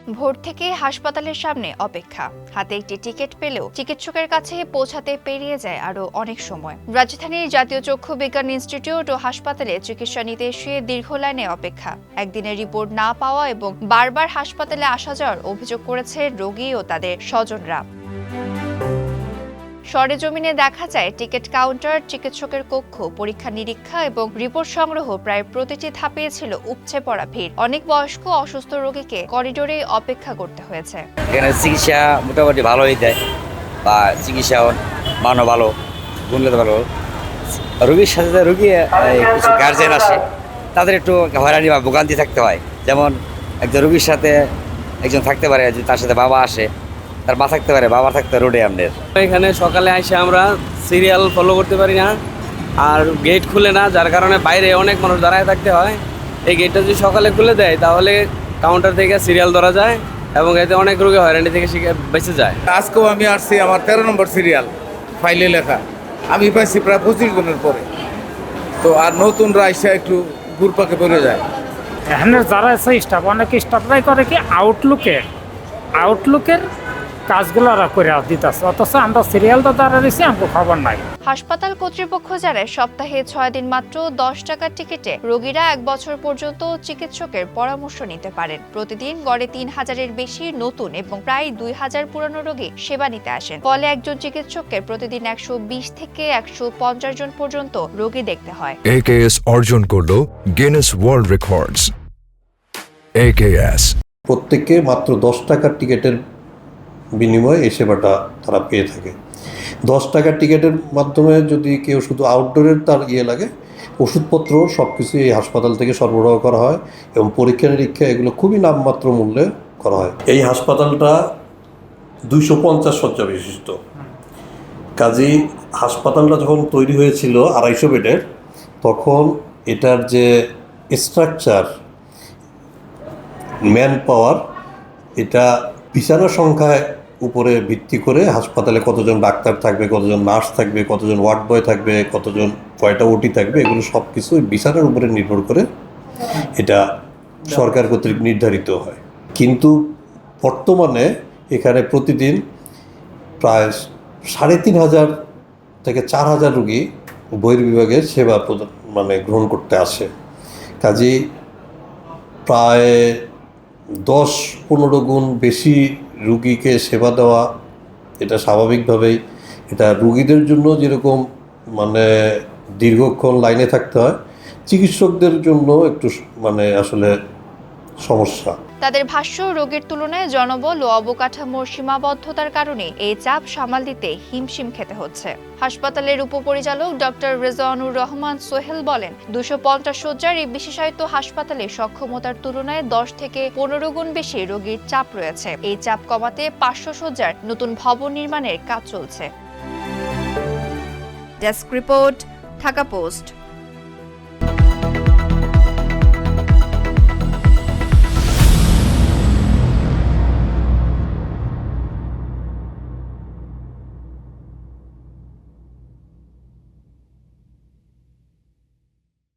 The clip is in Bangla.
ভোর থেকে হাসপাতালের সামনে অপেক্ষা, হাতে একটি টিকিট পেলেও চিকিৎসকের কাছে পৌঁছাতে পেরিয়ে যায় আরো অনেক সময়। রাজধানীর জাতীয় চক্ষু বিজ্ঞান ইনস্টিটিউট ও হাসপাতালে চিকিৎসা নিতে এসে দীর্ঘ লাইনে অপেক্ষা, একদিনের রিপোর্ট না পাওয়া এবং বারবার হাসপাতালে আসা যাওয়ার অভিযোগ করেছে রোগী ও তাদের স্বজনরা। সরেজমিনে দেখা যায় টিকিট কাউন্টার, চিকিৎসকের কক্ষ, পরীক্ষা নিরীক্ষা এবং রিপোর্ট সংগ্রহ প্রায় প্রতিটি ধাপে ছিল উপচে পড়া ভিড়। অনেক বয়স্ক অসুস্থ রোগীকে করিডোরে অপেক্ষা করতে হয়েছে। এখানে চিকিৎসা মোটামুটি ভালোই দেয়, বা চিকিৎসা মানও ভালো, গুণগত ভালো। রোগীর সাথে রোগী কিছু গার্জেন আসে, তাদের একটু হয়রানি বা ভোগান্তি থাকতে হয়। যেমন একজন রোগীর সাথে একজন থাকতে পারে, যদি তার সাথে বাবা আসে, তার মা থাকতে পারে, বাবা থাকতে রোডে আমাদের। এখানে সকালে এসে আমরা সিরিয়াল ফলো করতে পারি না, আর গেট খুলে না, যার কারণে বাইরে অনেক মানুষ দাঁড়ায় থাকতে হয়। এই গেটটা যদি সকালে খুলে দেয় তাহলে কাউন্টার থেকে সিরিয়াল ধরা যায় এবং এতে অনেক রোগী হয়রানি থেকে বেঁচে যায়। আজকেও আমি আসছি, আমার 13 নম্বর সিরিয়াল ফাইলে লেখা, আমি পাইছি প্রায় 25 জনের পরে। তো আর নতুনরা এসে একটু ঘুরপাকে পড়ে যায়। এখানে যারা আছে স্টাফ, অনেক স্টাফরাই করে কি আউটলুকের কাজগুলো ওরা করে দিতেছে, অথচ আমরা সিরিয়ালটা দাঁড়িয়েছি, আমাকে খবর নাই। হাসপাতাল কর্তৃপক্ষ জানায় সপ্তাহে 6 দিন মাত্র 10 টাকার টিকিটে রোগীরা 1 বছর পর্যন্ত চিকিৎসকের পরামর্শ নিতে পারেন। প্রতিদিন গড়ে 3000-এর বেশি নতুন এবং প্রায় 2000 পুরনো রোগী সেবা নিতে আসেন। ফলে একজন চিকিৎসককে প্রতিদিন 120 থেকে 150 জন পর্যন্ত রোগী দেখতে হয়। AKS অর্জন করলো গিনেস ওয়ার্ল্ড রেকর্ডস। AKS প্রত্যেককে মাত্র 10 টাকার টিকিটের বিনিময়ে এই সেবাটা তারা পেয়ে থাকে। 10 টাকার টিকিটের মাধ্যমে যদি কেউ শুধু আউটডোরের তার লাগে, ওষুধপত্র সব কিছু এই হাসপাতাল থেকে সরবরাহ করা হয় এবং পরীক্ষা নিরীক্ষা এগুলো খুবই নামমাত্র মূল্যে করা হয়। এই হাসপাতালটা 250 শয্যা বিশিষ্ট। কাজেই হাসপাতালটা যখন তৈরি হয়েছিল 250 বেডের, তখন এটার যে স্ট্রাকচার, ম্যান পাওয়ার, এটা বিছানা সংখ্যায় উপরে ভিত্তি করে হাসপাতালে কতজন ডাক্তার থাকবে, কতজন নার্স থাকবে, কতজন ওয়ার্ড বয় থাকবে, কয়টা ওটি থাকবে, এগুলো সব কিছু বিছানার উপরে নির্ভর করে এটা সরকার কর্তৃক নির্ধারিত হয়। কিন্তু বর্তমানে এখানে প্রতিদিন প্রায় 3500 থেকে 4000 রোগী বহির্বিভাগে সেবা গ্রহণ করতে আসে। কাজেই প্রায় 10-15 গুণ বেশি রুগীকে সেবা দেওয়া, এটা স্বাভাবিকভাবেই এটা রুগীদের জন্য যেরকম দীর্ঘক্ষণ লাইনে থাকতে হয়, চিকিৎসকদের জন্য একটু আসলে সমস্যা। তাদের ভাষ্য, রোগীর তুলনায় জনবল ও অবকাঠামোর সীমাবদ্ধতার কারণে এই চাপ সামাল দিতে হিমশিম খেতে হচ্ছে। হাসপাতালের উপপরিচালক ডক্টর রেজওয়ানুর রহমান সোহেল বলেন, 250 শয্যার এই বিশেষায়িত হাসপাতালে সক্ষমতার তুলনায় 10 থেকে 15 গুণ বেশি রোগীর চাপ রয়েছে। এই চাপ কমাতে 500 শয্যার নতুন ভবন নির্মাণের কাজ চলছে। Desk report, Dhaka post.